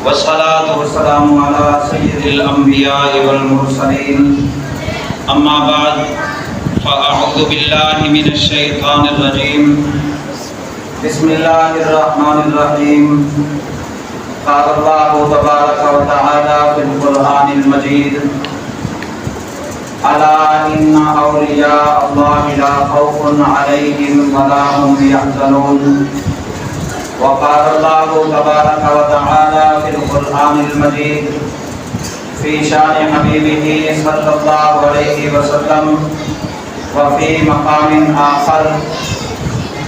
والصلاة والسلام على سيد الأنبياء والمرسلين أما بعد فأعوذ بالله من الشيطان الرجيم بسم الله الرحمن الرحيم قال الله تبارك وتعالى في القرآن المجيد ألا إن أولياء الله لا خوف عليهم ولا هم يحزنون وقال الله تبارك وتعالى في القرآن المجيد في شان حبيبه صلى الله عليه وسلم وفي مقام آخر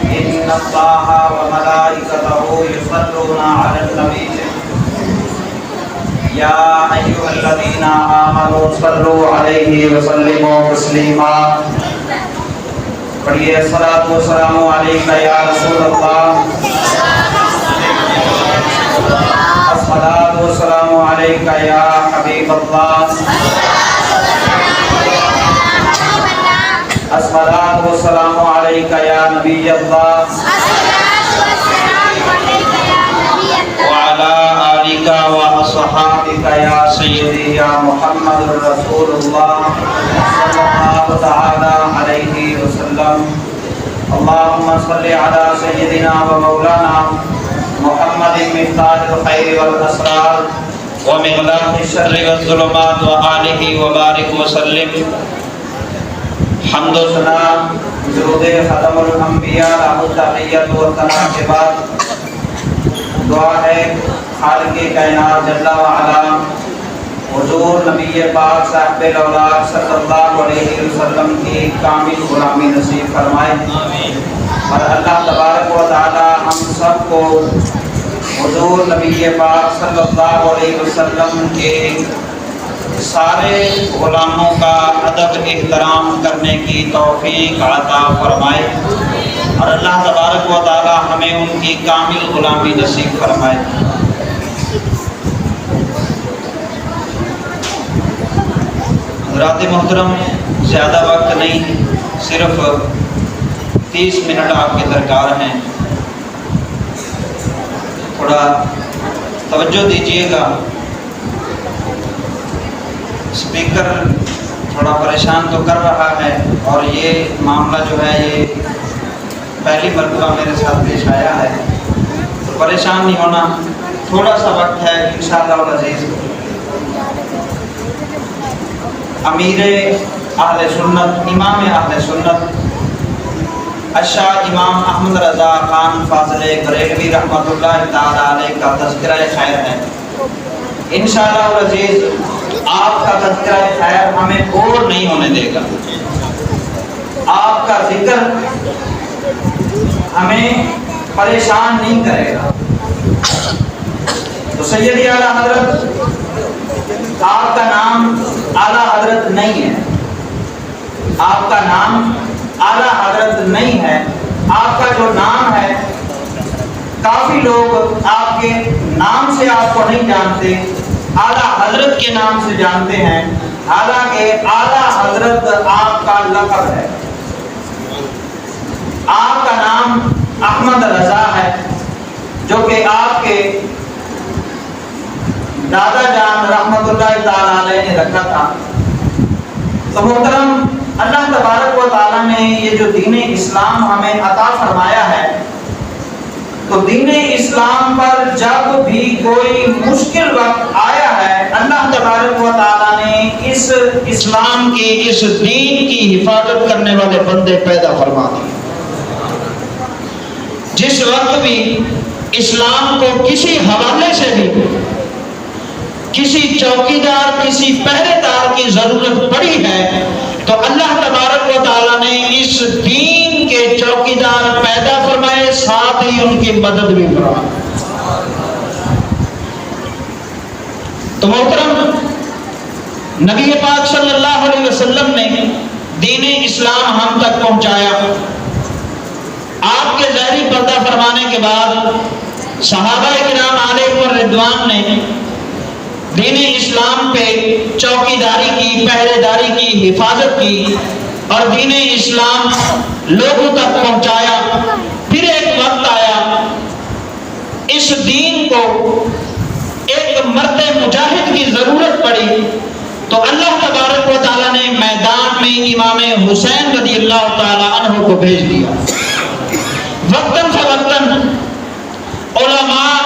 إن الله وملائكته يصلون على النبي يا أيها الذين آمنوا صلوا عليه وسلموا تسليما پڑھیے الصلاۃ والسلام علیک یا رسول اللہ الصلاۃ والسلام علیک یا حبیب اللہ الصلاۃ والسلام علیک یا نبی اللہ وعلى آلك وأصحابك يا سيدي يا محمد رسول الله صلى الله تعالى عليه وسلم اللهم صل على سيدنا ومولانا محمد مفتاح الخير والأسرار ومغلاق الشر والظلمات وآله وبارك وسلم حمد و ثنا درود ختم الانبیاء له التحیت و ثنا کے بعد دعا ہے خالق کائنات جل وعلا حضور نبی پاک صاحب الاولاد صلی اللہ علیہ وسلم کی کامل غلامی نصیب فرمائے اور اللہ تبارک و تعالی ہم سب کو حضور نبی پاک صلی اللہ علیہ وسلم کے سارے غلاموں کا ادب احترام کرنے کی توفیق عطا فرمائے اور اللہ تبارک و تعالی ہمیں ان کی کامل غلامی نصیب فرمائے۔ حضرات محترم، زیادہ وقت نہیں، صرف 30 منٹ آپ کے درکار ہیں، تھوڑا توجہ دیجیے گا۔ اسپیکر تھوڑا پریشان تو کر رہا ہے اور یہ معاملہ جو ہے یہ پہلی مرتبہ میرے ساتھ پیش آیا ہے، تو پریشان نہیں ہونا، تھوڑا سا وقت ہے انشاءاللہ العزیز۔ امیر اہل سنت، امام اہل سنت الشاہ امام احمد رضا خان فاضل بریلوی رحمۃ اللہ تعالی علیہ کا تذکرہ خیر ہے۔ انشاءاللہ العزیز آپ کا تذکرہ خیر ہمیں بور نہیں ہونے دے گا، آپ کا ذکر ہمیں پریشان نہیں کرے گا۔ تو سیدی اعلیٰ حضرت، آپ کا نام اعلیٰ حضرت نہیں ہے، آپ کا نام اعلیٰ حضرت نہیں ہے، آپ کا جو نام ہے کافی لوگ آپ کے نام سے آپ کو نہیں جانتے، اعلیٰ حضرت کے نام سے جانتے ہیں، حالانکہ اعلیٰ حضرت آپ کا لقب ہے۔ آپ کا نام احمد رضا ہے، جو کہ آپ کے دادا جان رحمت اللہ تعالی علیہ نے رکھا تھا۔ تو محترم، اللہ تبارک و تعالی نے یہ جو دین اسلام ہمیں عطا فرمایا ہے، تو دین اسلام پر جب بھی کوئی مشکل وقت آیا ہے، اللہ تبارک و تعالی نے اس اسلام کی، اس دین کی حفاظت کرنے والے بندے پیدا فرما دیے۔ جس وقت بھی اسلام کو کسی حوالے سے بھی کسی چوکیدار، کسی پہرے دار کی ضرورت پڑی ہے، تو اللہ تبارک و تعالی نے اس دین کے چوکیدار پیدا فرمائے، ساتھ ہی ان کی مدد بھی فرمائے۔ تو محترم، نبی پاک صلی اللہ علیہ وسلم نے دین اسلام ہم تک پہنچایا۔ آپ کے ظاہری پردہ فرمانے کے بعد صحابہ کرام علیہم الرضوان نے دین اسلام پہ چوکیداری کی، پہرے داری کی، حفاظت کی اور دین اسلام لوگوں تک پہنچایا۔ پھر ایک وقت آیا اس دین کو ایک ضرورت پڑی تو اللہ تبارک و تعالیٰ نے میدان میں امام حسین رضی اللہ تعالیٰ عنہ کو بھیج دیا. وقتاً فوقتاً علماء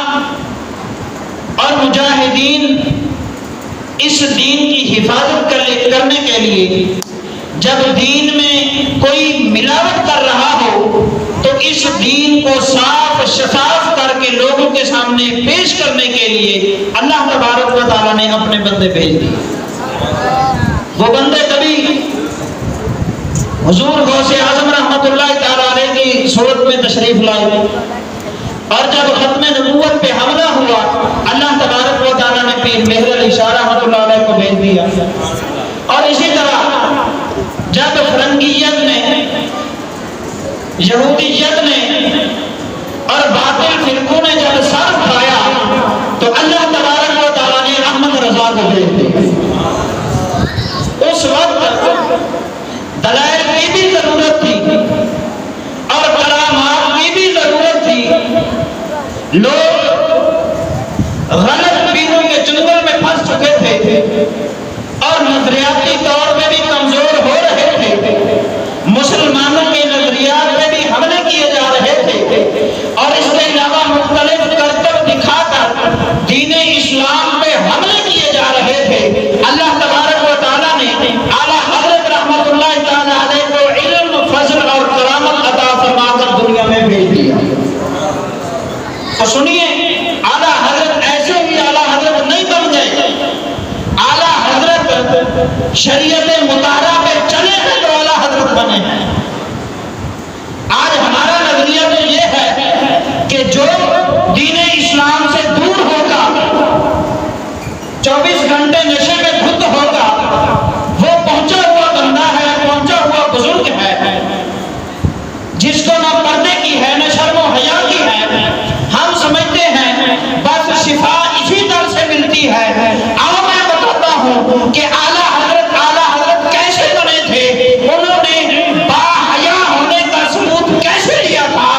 اور مجاہدین اس دین کی حفاظت کرنے کے لیے جب دین میں کوئی ملاوٹ کر رہا ہو تو اس دین کو صاف شفاف کر کے لوگوں کے سامنے پیش کرنے کے لیے اللہ تبارک و تعالیٰ نے اپنے بندے بھیج دیے. وہ بندے کبھی حضور غوث اعظم رحمۃ اللہ تعالیٰ علیہ کی صورت میں تشریف لائے اور جب ختم نبوت پہ حملہ ہوا اللہ تبارک و تعالیٰ نے پیر مہر علی شاہ رحمۃ اللہ علیہ کو بھیج دیا. اور اسی طرح جب فرنگیت نے یہودیت نے اور باطل فرقوں نے جب سر اٹھایا تو اللہ تبارک و تعالیٰ نے احمد رضا کو بھیج دیا. اس وقت دلائل کی بھی ضرورت تھی اور کرامات کی بھی ضرورت تھی. لوگ غلط پیروں کے چنگل میں پھنس چکے تھے اور نظریاتی طور پہ بھی کمزور ہو رہے تھے. مسلمانوں کے نظریات پہ بھی حملے کیے جا رہے تھے اور اس کے علاوہ مختلف کرتب دکھا کر دین اسلام پہ حملے کیے جا رہے تھے. اللہ تبارک و تعالیٰ نے اعلیٰ حضرت رحمت اللہ تعالیٰ علیہ کو علم فضل اور کرامت عطا فرما کر دنیا میں بھیج دیا. تو سنیے اعلیٰ حضرت ایسے ہی اعلیٰ حضرت نہیں بن گئے. اعلیٰ حضرت شریعت مطالعہ پہ چلے ہیں تو اعلیٰ حضرت بنے ہیں. آج ہمارا نظریہ تو یہ ہے کہ جو دین اسلام سے دور ہوگا 24 گھنٹے نشے میں دھت ہوگا وہ پہنچا ہوا بندہ ہے, پہنچا ہوا بزرگ ہے جس کو نہ پردے کی ہے نہ شرم و حیا کی ہے. ہم سمجھتے ہیں بس شفا اسی طرح سے ملتی ہے. آؤ میں بتاتا ہوں کہ اعلیٰ حضرت کیسے بنے تھے. انہوں نے با حیا ہونے کا ثبوت کیسے لیا تھا.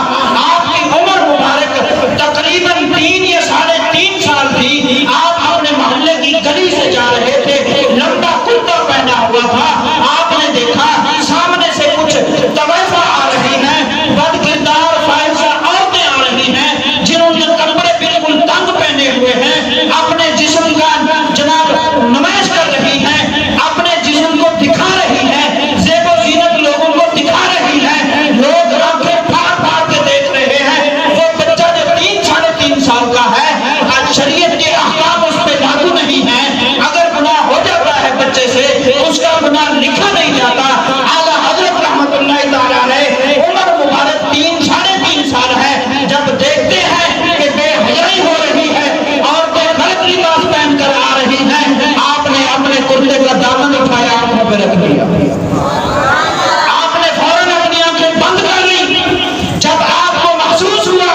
آپ کی عمر مبارک تقریباً 3 یا 3.5 سال تھی. آپ اپنے محلے کی گلی سے جا رہے تھے, لمبا کرتا پہنا ہوا تھا. آپ نے دیکھا سامنے سے کچھ طوائفیں آ رہی ہیں, بد کردار فاحشہ عورتیں آ رہی ہیں جنہوں نے کپڑے بالکل تنگ پہنے ہوئے ہیں, اپنے جسم کا جناب نمائش کر رہی ہیں, اپنے جسم کو دکھا رہی ہیں, زیب و زینت لوگوں کو دکھا رہی ہیں. لوگ آنکھیں پھاڑ پھاڑ کے دیکھ رہے ہیں. وہ بچہ جو 3-3.5 سال کا ہے, آج شریعت کے احکام اس پہ لاگو نہیں ہیں. اگر گناہ ہو جاتا ہے بچے سے اس کا گناہ لکھا نہیں جاتا. اعلیٰ حضرت رحمت اللہ تعالیٰ علیہ عمر مبارک 3-3.5 سال ہے. جب دیکھتے ہیں کہ بے حیائی ہو رہی ہے اور بے غلط لباس پہن کر آ رہی ہیں, آپ نے اپنے کرتے کا دامن اٹھایا, آنکھوں پہ رکھ دیا. آپ نے فوراً اپنی آنکھیں بند کر لی. جب آپ کو محسوس ہوا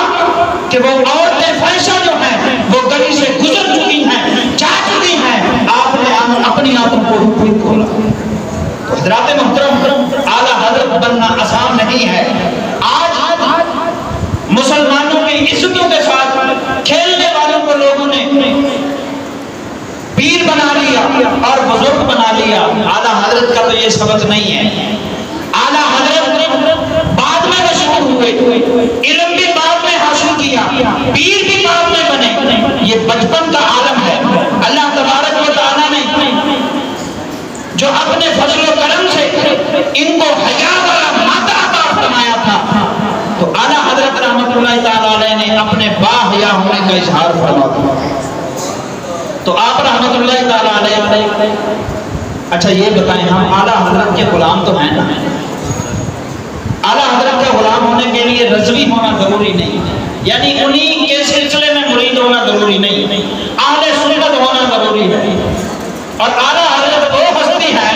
کہ وہ عورتیں فحشہ جو ہیں وہ گلی سے گزر چکی ہیں, جا چکی ہیں, آپ نے اپنی آنکھوں کو پھر کھولا. تو حضرات محترم, اعلیٰ حضرت بننا آسان نہیں ہے. آج مسلمانوں کی عزتوں کے ساتھ کھیلنے والوں کو لوگوں نے پیر بنا لیا اور بزرگ بنا لیا. اعلیٰ حضرت کا تو یہ سبق نہیں ہے. اعلیٰ حضرت بعد میں مشہور ہوئے, علم بھی بعد میں حاصل کیا, پیر بھی بعد میں بنے. یہ بچپن کا عالم ہے. اللہ تبارک و تعالیٰ نے جو اپنے فضل و کرم سے ان کو حیا والا مادہ عطا فرمایا تھا تو اعلیٰ حضرت رحمت اللہ تعالیٰ علیہ نے اپنے با حیا ہونے کا اظہار فرما دیا. تو آپ رحمت اللہ تعالیٰ علیہ, اچھا یہ بتائیں, ہم اعلیٰ حضرت کے غلام تو ہیں نا. اعلیٰ حضرت کا غلام ہونے کے لیے رضوی ہونا ضروری نہیں, یعنی انہی کے سلسلے میں مرید ہونا ضروری نہیں, اہل سنت ہونا ضروری ہے. اور اعلیٰ حضرت وہ ہستی ہے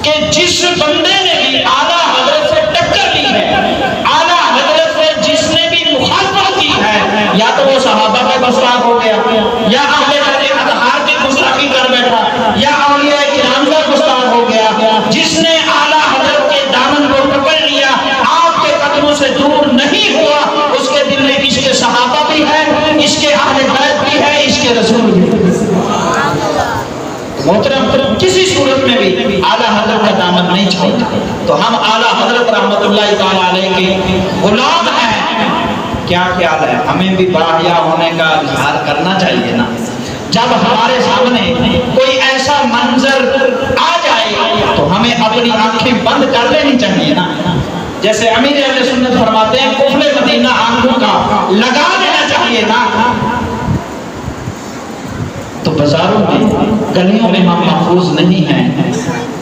کہ جس بندے نے بھی اعلیٰ حضرت سے ٹکر لی ہے, اعلیٰ حضرت سے جس نے بھی مخالفت کی ہے, یا تو وہ صحابہ کا گستاخ ہو گیا, یا اہل اطہار کی گستاخی کر بیٹھا, یا اولیاء کرام کا گستاخ ہو گیا. جس نے اعلیٰ حضرت کے دامن کو پکڑ لیا, آپ کے قدموں سے دور نہیں ہوا, اس کے دل میں عشق صحابہ بھی ہے, عشق اہل بیت بھی ہے, عشق رسول بھی ہے. محترم کسی صورت میں بھی اعلیٰ حضرت کا دامن نہیں چھوڑتے. تو ہم اعلیٰ حضرت رحمۃ اللہ تعالیٰ علیہ کے غلام ہیں. کیا خیال ہے؟ ہمیں بھی باحیا ہونے کا اظہار کرنا چاہیے نا. جب ہمارے سامنے کوئی ایسا منظر آ جائے تو ہمیں اپنی آنکھیں بند کر لینی چاہیے نا. جیسے امیر اہل سنت فرماتے ہیں کفل مدینہ آنکھوں کا لگا دینا چاہیے نا. تو بازاروں میں گلیوں میں ہم محفوظ نہیں ہیں,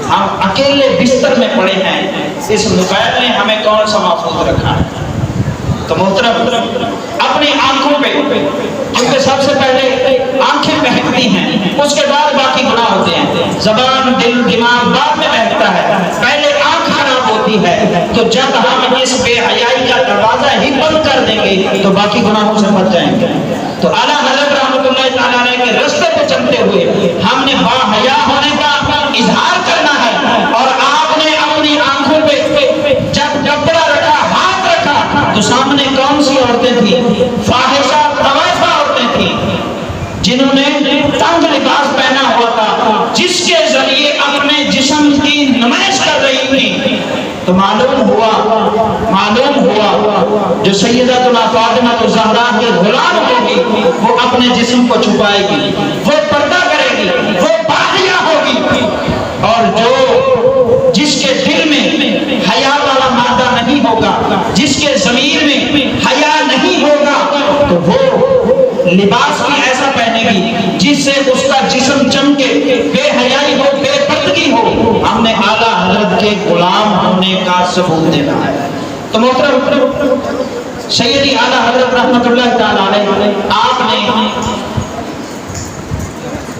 ہم اکیلے بستر میں پڑے ہیں. اس موبائل نے ہمیں کون سا محفوظ رکھا ہے؟ تو محترم اپنی آنکھوں پہ, کیونکہ سب سے پہلے آنکھیں بہکتی ہیں, اس کے بعد باقی گناہ ہوتے ہیں. زبان دل دماغ بعد میں بہکتا ہے, پہلے آنکھ خراب ہوتی ہے. تو جب ہم اس بے حیائی کا دروازہ ہی بند کر دیں گے تو باقی گناہوں سے بچ جائیں گے. تو اعلیٰ حضرت رحمۃ اللہ تعالیٰ علیہ کے راستے پہ چلتے ہوئے ہم نے با حیا ہونے کا اظہار کرنا ہے. اور آپ نے اپنی آنکھوں پہ جب کپڑا رکھا, ہاتھ رکھا, تو سامنے کون سی عورتیں تھیں؟ فاحشہ طوائفہ عورتیں تھیں جنہوں نے تنگ لباس پہنا ہوا تھا, جس کے ذریعے اپنے جسم کی نمائش کر رہی تھی. تو معلوم ہوا جو سیدتنا فاطمہ الزہرا کی غلام ہوگی وہ اپنے جسم کو چھپائے گی, وہ پردہ کرے گی, وہ باحیا ہوگی. اور جس کے دل میں حیا والا مادہ نہیں ہوگا, جس کے ضمیر میں حیا نہیں ہوگا, تو وہ لباس بھی ایسا پہنے گی جس سے اس کا جسم چمکے, بے حیائی ہو, بے پردگی ہو. ہم نے اعلیٰ حضرت کے غلام ہونے کا ثبوت دینا ہے. تو محترم سیدی اعلیٰ حضرت رحمۃ اللہ تعالیٰ علیہ, آپ نے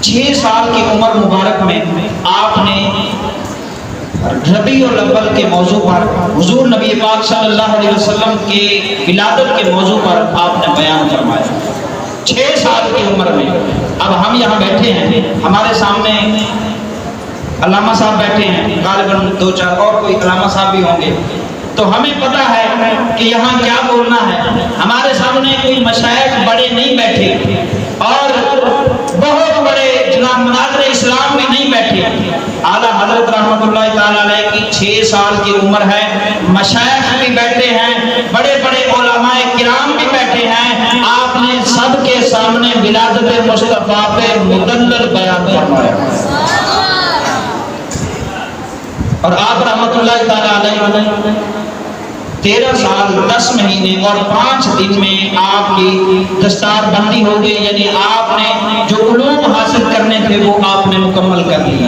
6 سال کی عمر مبارک میں آپ نے ربیع الاول کے موضوع پر, حضور نبی پاک صلی اللہ علیہ وسلم کے ولادت کے موضوع پر آپ نے بیان فرمایا. 6 سال کی عمر میں. اب ہم یہاں بیٹھے ہیں, ہمارے سامنے علامہ صاحب بیٹھے ہیں, غالباً 2-4 اور کوئی علامہ صاحب بھی ہوں گے. تو ہمیں پتہ ہے کہ یہاں کیا بولنا ہے. ہمارے سامنے کوئی مشائخ بڑے نہیں بیٹھے اور بہت بڑے جناب مناظر اسلام بھی نہیں بیٹھے. اعلیٰ حضرت رحمۃ اللہ تعالیٰ علیہ کی 6 سال کی عمر ہے, مشائخ بھی بیٹھے ہیں, بڑے بڑے علماء کرام بھی بیٹھے ہیں. آپ نے سب کے سامنے ولادت مصطفیٰ پہ مدلل بیان فرمایا. اور آپ رحمۃ اللہ تعالیٰ علیہ 13 سال 10 مہینے اور 5 دن میں آپ کی دستار بندی ہو گئی. یعنی آپ نے جو علوم حاصل کرنے تھے وہ آپ نے مکمل کر لیا.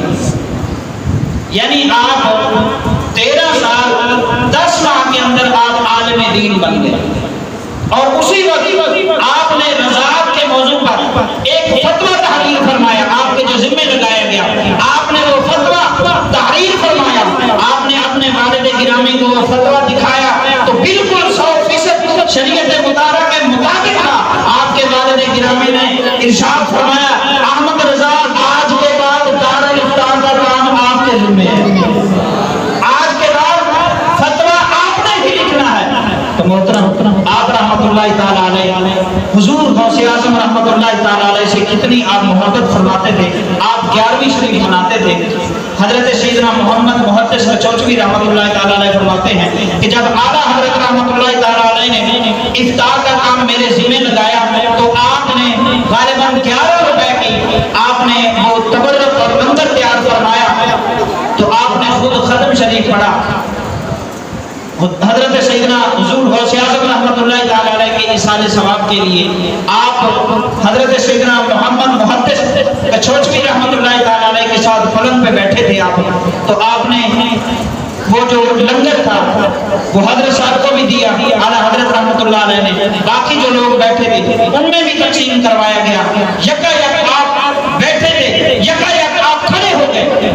یعنی آپ 13 سال 10 ماہ کے اندر آپ عالم دین بن گئے. اور اسی وقت آپ نے رضاعت کے موضوع پر ایک فتویٰ تحریر فرمایا. آپ کے جو ذمہ لگایا گیا آپ نے وہ فتویٰ تحریر فرمایا. آپ نے اپنے والد گرامی کو وہ فتویٰ دکھایا تو بالکل 100% شریعت مطالعہ کے مطابق تھا. آپ کے والد گرامی نے ارشاد فرمایا, احمد رضا آج کے بعد دارالافتا کا کام آپ کے ذمہ ہے. آج کے بعد فتویٰ آپ نے ہی لکھنا ہے. تو محترم آپ رحمۃ اللہ تعالیٰ علیہ, حضور غوث اعظم رحمۃ اللہ تعالیٰ علیہ سے کتنی آپ محبت فرماتے تھے. آپ 11ویں شریف مناتے تھے. حضرت سیدنا محمد محدث کچوچوی رحمۃ اللہ تعالیٰ علیہ فرماتے ہیں کہ جب اعلیٰ حضرت رحمۃ اللہ تعالیٰ علیہ نے افطار کا کام میرے ذمہ لگایا تو آپ نے غالباً 11 روپے کی آپ نے وہ تبرک اور لنگر تیار فرمایا. تو آپ نے خود ختم شریف پڑھا. حضرت سیدنا حضور غوث اعظم رحمۃ اللہ تعالیٰ علیہ کے ایصال ثواب کے لیے آپ حضرت سیدنا محمد محدث کچوچوی رحمۃ اللہ تعالیٰ علیہ کے ساتھ پلنگ پہ بیٹھے تھے آپ. تو آپ نے وہ جو لنگر تھا وہ حضرت صاحب کو بھی دیا. اعلیٰ حضرت رحمۃ اللہ علیہ نے باقی جو لوگ بیٹھے تھے ان میں بھی تقسیم کروایا گیا. یکایک آپ بیٹھے تھے, یکایک آپ کھڑے ہو گئے,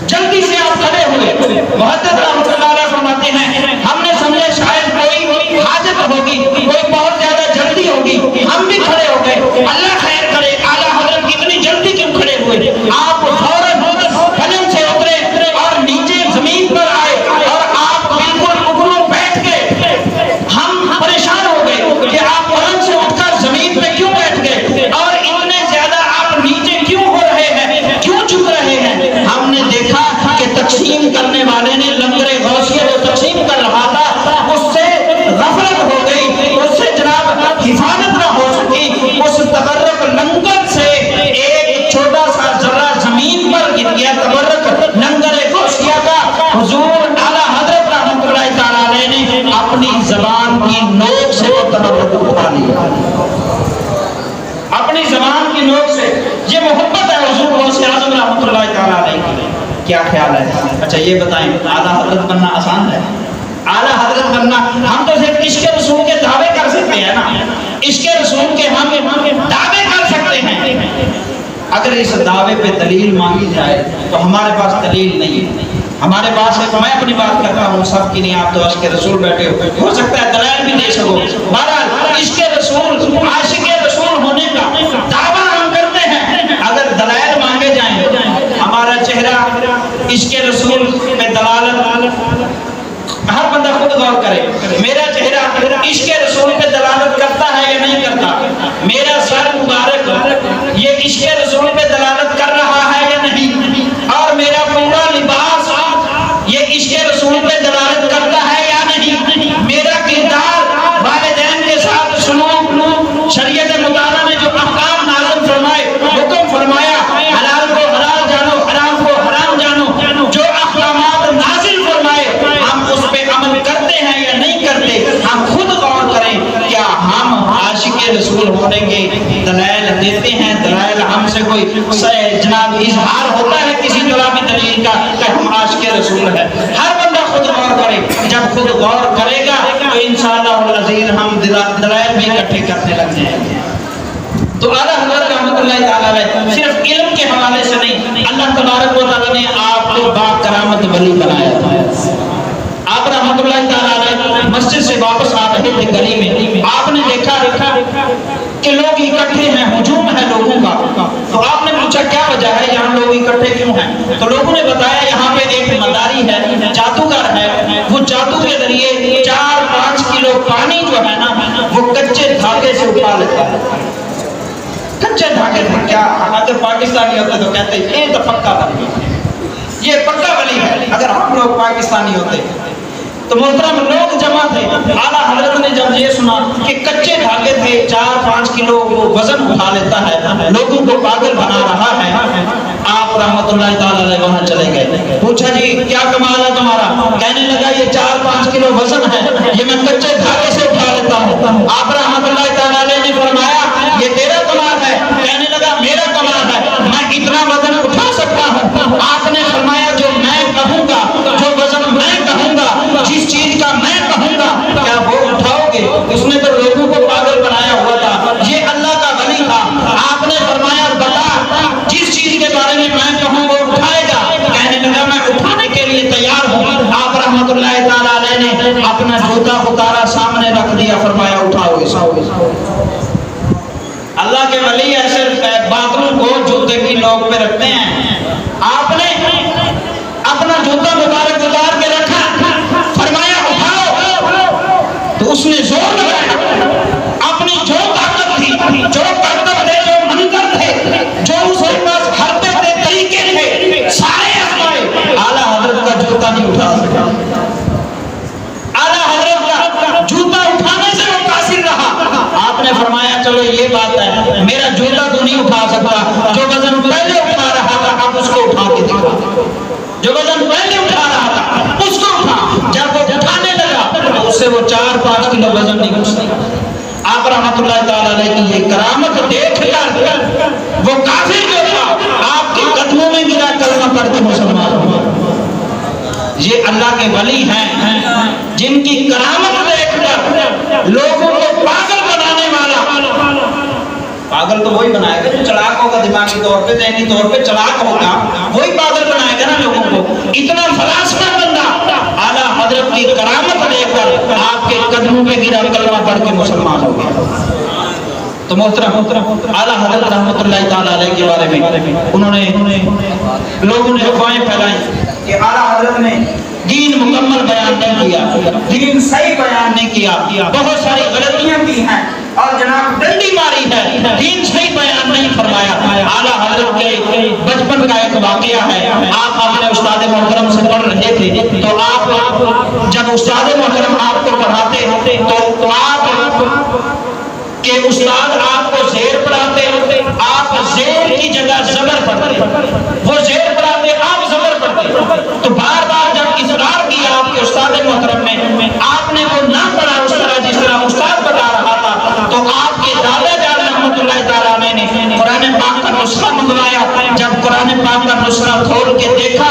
جلدی سے آپ کھڑے ہوئے. محدث رحمۃ اللہ علیہ فرماتے ہیں ہم نے سمجھا شاید کوئی حاجت ہوگی, کوئی بہت زیادہ جلدی ہوگی, ہم بھی کھڑے ہو گئے. اللہ خیر کرے, اعلیٰ حضرت کتنی جلدی کیوں کھڑے ہوئے. آپ فوراً پلنگ سے اترے اور نیچے زمین پر آئے اور آپ بالکل اگلوں بیٹھ گئے. ہم پریشان ہو گئے کہ آپ پلنگ سے اٹھ کر زمین پہ کیوں بیٹھ گئے اور اتنے زیادہ آپ نیچے کیوں ہو رہے ہیں, کیوں کیا خیال ہے؟ اچھا یہ بتائیں اعلیٰ حضرت بننا آسان ہے؟ اعلیٰ حضرت بننا، ہم تو صرف عشق رسول کے دعوے کر سکتے ہیں نا، عشق رسول کے ہم دعوے کر سکتے ہیں. اگر اس دعوے پہ دلیل مانگی جائے تو ہمارے پاس دلیل نہیں ہے. ہمارے پاس ہے، میں اپنی بات کرتا ہوں، سب کی نہیں، آپ تو عشق رسول بیٹھے ہو سکتا ہے دلائل بھی دے سکو. بہرحال عشق رسول، عاشق رسول ہونے کا دعویٰ ہم کرتے ہیں. اگر دلائل مانگے جائیں، ہمارا چہرہ عشق رسول پہ دلالت، ہر بندہ خود غور کرے، میرا چہرہ عشق رسول پہ دلالت کرتا ہے یا نہیں کرتا؟ میرا سر مبارک یہ عشق رسول پہ دلالت کر رہا ہے یا نہیں؟ اور میرا پورا لباس یہ عشق رسول پہ دلالت کرتا ہے یا نہیں؟ میرا کردار، والدین کے ساتھ سلوک، شریعت مطالعہ نے جو احکام نازل فرمائے، حکم فرمایا حلال کو حلال جانو، حرام کو حرام جانو، جو احکامات نازل فرمائے ہم اس پہ عمل کرتے ہیں یا نہیں کرتے؟ ہم خود غور کریں، کیا ہم عاشق رسول ہونے کے دلائل دیتے ہیں؟ دلائل ہم سے کوئی جناب اظہار ہوتا ہے کسی طرح کی دلیل کا کہ ہم عاشق رسول ہے؟ ہر بندہ خود غور کرے. جب خود غور کرے گا تو انشاءاللہ العزیز ہم دلائل بھی اکٹھے کرنے لگ جائیں گے. تو اعلیٰ حضرت رحمۃ اللہ تعالیٰ علیہ صرف علم کے حوالے سے نہیں، اللہ تبارک و تعالیٰ نے آپ کو با کرامت ولی بنایا تھا. آپ رحمۃ اللہ تعالیٰ علیہ مسجد سے واپس آ رہے تھے گلی میں، آپ نے دیکھا کہ لوگ اکٹھے ہیں، ہجوم ہے لوگوں کا. تو آپ نے پوچھا کیا وجہ ہے، یہاں لوگ اکٹھے کیوں ہیں؟ تو لوگوں نے بتایا یہاں پہ ایک مداری ہے، جادوگر ہے، وہ جادو کے ذریعے 4-5 کلو پانی جو ہے نا وہ کچے دھاگے سے اٹھا لیتا ہے. کچے دھاگے سے کیا، اگر پاکستانی ہوتے تو کہتے یہ تو پکا ولی ہے، یہ پکا ولی ہے. اگر ہم لوگ پاکستانی ہوتے تو محترم لوگ جمع تھے. اعلیٰ حضرت نے جب یہ سنا کہ کچے دھاگے تھے 4-5 کلو وہ وزن اٹھا لیتا ہے، لوگوں کو پاگل بنا رہا ہے، آپ رحمت اللہ تعالیٰ علیہ وہاں چلے گئے. پوچھا جی کیا کمال ہے تمہارا؟ کہنے لگا یہ 4-5 کلو وزن ہے، یہ میں کچے دھاگے سے اٹھا لیتا ہوں. آپ رحمت اللہ تعالیٰ علیہ نے فرمایا یہ تیرا کمال ہے؟ کہنے لگا میرا کمال ہے، میں اتنا وزن اٹھا سکتا ہوں. آپ نے فرمایا جو میں کہوں گا، جو وزن میں کہوں گا، جس چیز کا میں کہوں گا کیا وہ اٹھاؤ گے؟ اس نے تو لوگوں کو پاگل بنایا ہوا تھا، یہ اللہ کا ولی تھا. آپ نے فرمایا بتا جس چیز کے بارے میں میں کہوں وہ اٹھائے گا. کہنے لگا میں اٹھانے کے لیے تیار ہوں. آپ رحمت اللہ تعالیٰ علیہ نے اپنا جوتا اتارا، سامنے رکھ دیا، فرمایا اٹھاؤ اسے. اللہ کے ولی ایسے باتوں کو جوتے کی نوک پہ رکھتے ہیں. آپ نے اپنا جوتا مبارک اتار کے رکھا، فرمایا اٹھاؤ، تو اس نے زور لگایا. اپنی جو طاقت تھی، جو طاقت تھے، جو منظر تھے، جو اس کے پاس حربے تھے، طریقے تھے، سارے آزمائے، اعلیٰ حضرت کا جوتا نہیں اٹھا سکا. اعلیٰ حضرت کا جوتا اٹھانے سے وہ قاصر رہا. آپ نے فرمایا چلو یہ بات ہے، میرا جوتا تو نہیں اٹھا سکتا، جو وزن پہلے اٹھا رہا تھا اب اس کو اٹھا کے دکھا. جو وزن پہلے اٹھا رہا تھا اس کو اٹھا. جب وہ اٹھانے لگا تو اس سے وہ 4-5 کلو وزن نہیں اٹھ سکا. آپ رحمت اللہ تعالیٰ علیہ کی یہ کرامت دیکھ کر وہ کافر جو تھا آپ کے قدموں میں گرا، کلمہ پڑھ کے مسلمان ہوا. یہ اللہ کے ولی ہیں جن کی کرامت دیکھ کر لوگوں کو پاگل بنانے والا، پاگل تو وہی بنائے گا جو چلاک ہوگا، دماغی طور پہ ذہنی طور پہ چلاک ہوگا، وہی پاگل بنائے گا نا لوگوں کو. اتنا فلاسفہ بندہ اعلیٰ حضرت کی کرامت دیکھ کر آپ کے قدموں پہ گرا، کلمہ پڑھ کے مسلمان ہو گیا. تو محترم اعلیٰ حضرت رحمۃ اللہ تعالیٰ علیہ کے بارے میں انہوں نے لوگوں نے افواہیں پھیلائی کہ اعلیٰ حضرت نے دین مکمل بیان نہیں کیا، دین صحیح بیان نہیں کیا، بہت ساری غلطیاں کی ہیں اور جناب ڈنڈی ماری ہے، دین صحیح بیان نہیں فرمایا. اعلیٰ حضرت کے بچپن کا ایک واقعہ ہے. آپ اپنے استاد محترم سے پڑھ رہے تھے تو آپ جب استاد محترم آپ کو پڑھاتے تو آپ کہ استاد آپ کو زیر پڑھاتے، آپ زیر کی جگہ زبر پڑھتے، وہ زیر پڑھاتے آپ زبر پڑھتے. تو بار بار جب اصرار کیا آپ کے استاد محترم نے، آپ نے وہ نہ پڑھا اس طرح جس طرح استاد بتا رہا تھا، تو آپ کے دادا جان رحمۃ اللہ تعالیٰ نے قرآن پاک کا نسخہ منگوایا. جب قرآن پاک کا نسخہ کھول کے دیکھا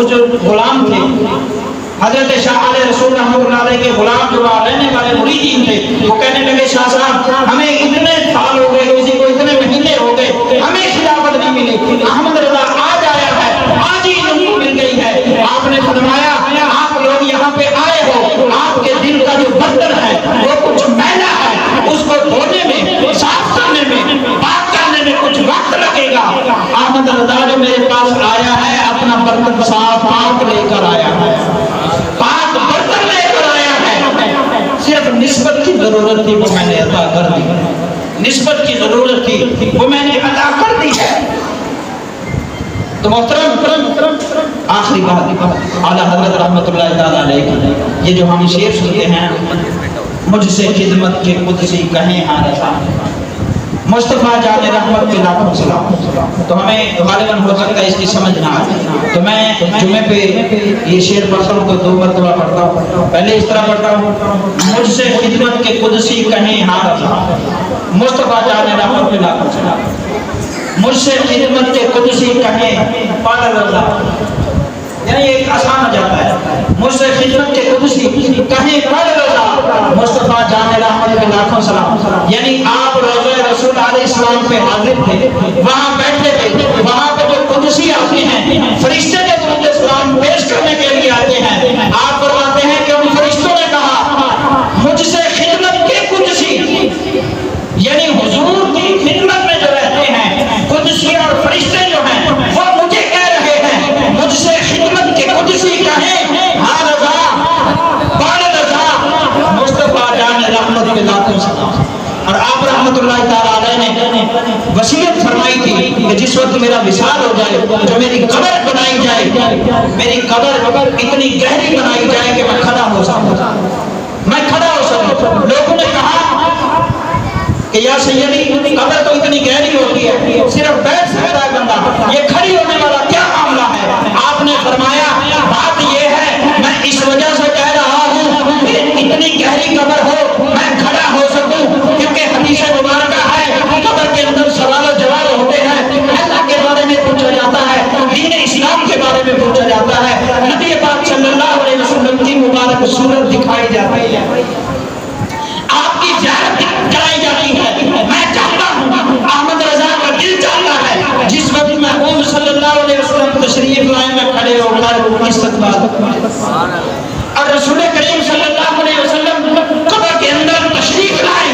کچھ غلام تھے، حضرت شاہ علیہ رسول رحمۃ اللہ علیہ کے غلام جو رہنے والے مریدین تھے، وہ کہنے لگے شاہ صاحب ہمیں اتنے سال ہو گئے، کسی کو اتنے مہینے ہو گئے، ہمیں خلافت نہیں ملی، احمد رضا آج آیا ہے، آج ہی ان کو مل گئی ہے۔ آپ نے فرمایا آپ لوگ یہاں پہ آئے ہو، آپ کے دل کا جو برتن ہے وہ کچھ میلا ہے، اس کو دھونے میں، صاف کرنے میں، پاک کرنے میں کچھ وقت لگے گا۔ احمد رضا جو میرے پاس آیا ہے اپنا برتن صاف پاک لے کر آیا ہے، پاک برتن لے کر آیا ہے، صرف نسبت کی ضرورت تھی وہ میں نے عطا کر دی، نسبت کی ضرورت تھی وہ میں نے عطا کر دی ہے۔ تو محترم آخری بات اعلیٰ حضرت رحمت اللہ تعالیٰ علیہ کی، یہ جو ہم شعر سنتے ہیں، مجھ سے خدمت کے قدسی کہیں ہاں رضا، مصطفیٰ جان رحمت کے لاکھوں سلام۔ تو ہمیں غالباً ہو سکتا ہے اس کی سمجھ نہ آئے، تو میں جمعے پہ یہ شعر پڑھتا ہوں تو 2 مرتبہ پڑھتا ہوں۔ پہلے اس طرح پڑھتا ہوں، مجھ سے خدمت کے قدسی کہیں ہاں رضا، مصطفیٰ جان رحمت کے لاکھوں سلام، مجھ سے خدمت کے قدسی کہیں پال رضا، یعنی ایک آسان ہو جاتا ہے، مجھ سے خدمت کے قدسی کہیں پال رضا، مصطفیٰ جان رحمت کے لاکھوں سلام۔ یعنی آپ روضہ رسول علیہ السلام پہ حاضر تھے، وہاں بیٹھے تھے، وہاں پہ جو قدسی آتے ہیں، فرشتے جو درود سلام پیش کرنے کے لیے آتے ہیں، آپ فرماتے ہیں کہ ان فرشتوں نے کہا مجھ سے خدمت کے قدسی، یعنی حضور کی خدمت میں جو رہتے ہیں قدسی اور فرشتے جو ہیں وہ مجھے کہہ رہے ہیں مجھ سے خدمت کے قدسی کہیں ہاں رضا، بال رضا، مصطفیٰ جان رحمت کے لاکھوں سلام۔ اور آپ رحمت اللہ تعالیٰ علیہ نے وصیت فرمائی تھی کہ جس وقت میرا وصال ہو جائے جو میری قبر بنائی جائے، میری قبر اتنی گہری بنائی جائے کہ میں کھڑا ہو سکوں، میں کھڑا ہو سکوں۔ لوگوں نے کہا کہ یا سیدی قبر تو اتنی گہری ہوتی ہے، صرف بیٹھ سکتا ہے بندہ، یہ کھڑی ہونے والا کیا معاملہ ہے؟ آپ نے فرمایا بات یہ ہے میں اس وجہ سے کہہ رہا ہوں کہ اتنی گہری قبر ہو میں کھڑا ہو سکوں، کیونکہ حدیث مبارکہ ہے قبر کے اندر سوال و جواب ہوتے ہیں، اللہ کے بارے میں پوچھا جاتا ہے، دین اسلام کے بارے میں پوچھا جاتا ہے، نبی پاک صلی اللہ علیہ وسلم کی مبارک صورت دکھائی جاتی ہے، آپ کی زیارت کرائی جاتی ہے۔ میں چاہتا ہوں احمد رضا کا دل چاہتا ہے جس وقت محبوب صلی اللہ علیہ وسلم تشریف لائے میں کھڑے ہو کر استقبال، اور رسول کریم صلی اللہ علیہ وسلم قبر کے اندر تشریف لائے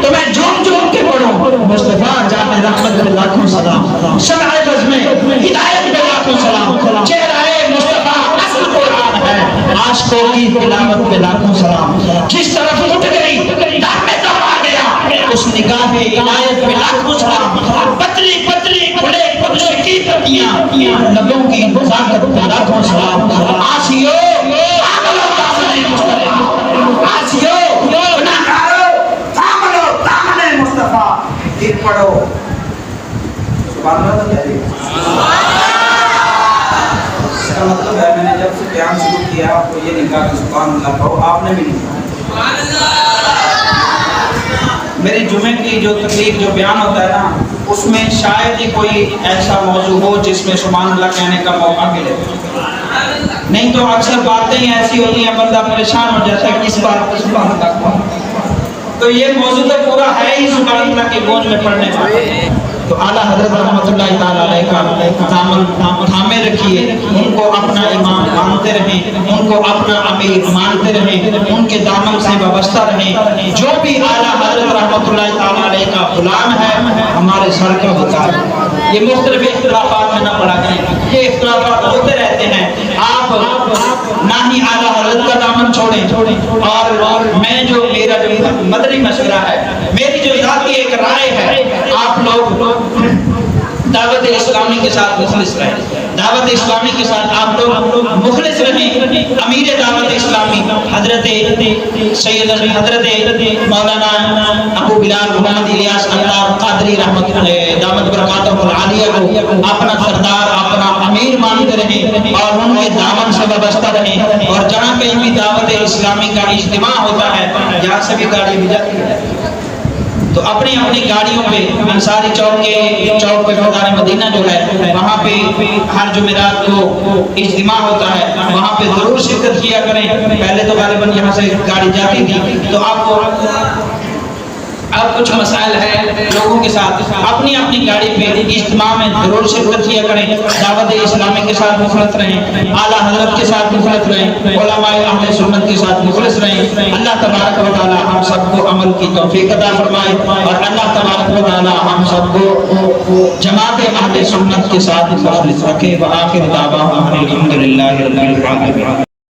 تو میں جھوم جھوم کے پڑھوں مصطفیٰ جان رحمت کے لاکھوں سلام، شمع بز میں ہدایت کے لاکھوں سلام، چہرہ مصطفیٰ اصل قرآن ہے، عاشقوں کی تلاوت کے لاکھوں سلام، جس طرف اٹھ گئی دم میں دم آ گیا، اس نگاہ عنایت پہ لاکھوں سلام، پتلی پتلی کھلے قدس کی پتیاں، لبوں کی نزاکت پہ لاکھوں سلام، آسیو آملو دامن مصطفیٰ، آسیو گناہگارو آملو دامن مصطفیٰ، دل پڑھو سبحان اللہ کہہ رہی اس کا مطلب ہے میں نے جب سے بیان شروع کیا آپ کو یہ نہیں کہا کہ سبحان اللہ کہو، آپ نے بھی نہیں کہا۔ میری جمعے کی جو تقریر جو بیان ہوتا ہے نا اس میں شاید ہی کوئی ایسا موضوع ہو جس میں سبحان اللہ کہنے کا موقع ملے، نہیں تو اکثر باتیں ایسی ہوتی ہیں بندہ پریشان ہو جاتا ہے کہ اس بات پر سبحان اللہ کہو، تو یہ موضوع تو پورا ہے ہی سبحان اللہ کی گونج میں پڑھنے کا۔ تو اعلیٰ حضرت رحمت اللہ تعالیٰ علیہ کا دامن تھامے رکھیے، ان کو اپنا امام مانتے رہیں، ان کو اپنا امیر مانتے رہیں، ان کے دامن سے وابستہ رہیں، جو بھی اعلیٰ حضرت رحمت اللہ تعالیٰ علیہ کا غلام ہے ہمارے سر کا وقار ہے۔ یہ مختلف اختلافات میں نہ پڑا کریں، یہ اختلافات ہوتے رہتے ہیں، آپ نہ ہی اعلیٰ حضرت کا دامن چھوڑیں، اور میں جو میرا جو مدنی مشورہ ہے، میری جو ذاتی ایک رائے ہے، آپ لوگ دعوت اسلامی کے ساتھ مخلص رہیں، دعوت اسلامی کے ساتھ آپ لوگ مخلص رہیں۔ امیر دعوت اسلامی حضرت سید حضرت مولانا ابو بلال محمد الیاس اللہ قادری رحمت دامت برکاتہ العالیہ کو اپنا سردار اپنا امیر مانتے رہیں اور ان کے دامن سے وابستہ رہیں، اور جہاں کہیں بھی دعوت اسلامی کا اجتماع ہوتا ہے یہاں سے بھی گاڑی بھی جاتی ہے، تو اپنی اپنی گاڑیوں پہ انصاری چوک پہ فضائل مدینہ جو ہے وہاں پہ ہر جمعرات کو اجتماع ہوتا ہے، وہاں پہ ضرور شرکت کیا کریں۔ پہلے تو غالباً یہاں سے گاڑی جاتی تھی، تو اب کچھ مسائل ہے لوگوں کے ساتھ، اپنی اپنی گاڑی پہ اجتماع میں ضرور شرکت کیا کریں، دعوت اسلامی کے ساتھ مخلص رہیں، اعلیٰ حضرت کے ساتھ مخلص رہیں، علماء اہل سنت کے ساتھ مخلص رہیں۔ اللہ تبارک و تعالی ہم سب کو عمل کی توفیق عطا فرمائے، اور اللہ تبارک و تعالی ہم سب کو جماعت اہل سنت کے ساتھ مخلص رکھے۔ وآخر دعوانا الحمدللہ رب العالمین۔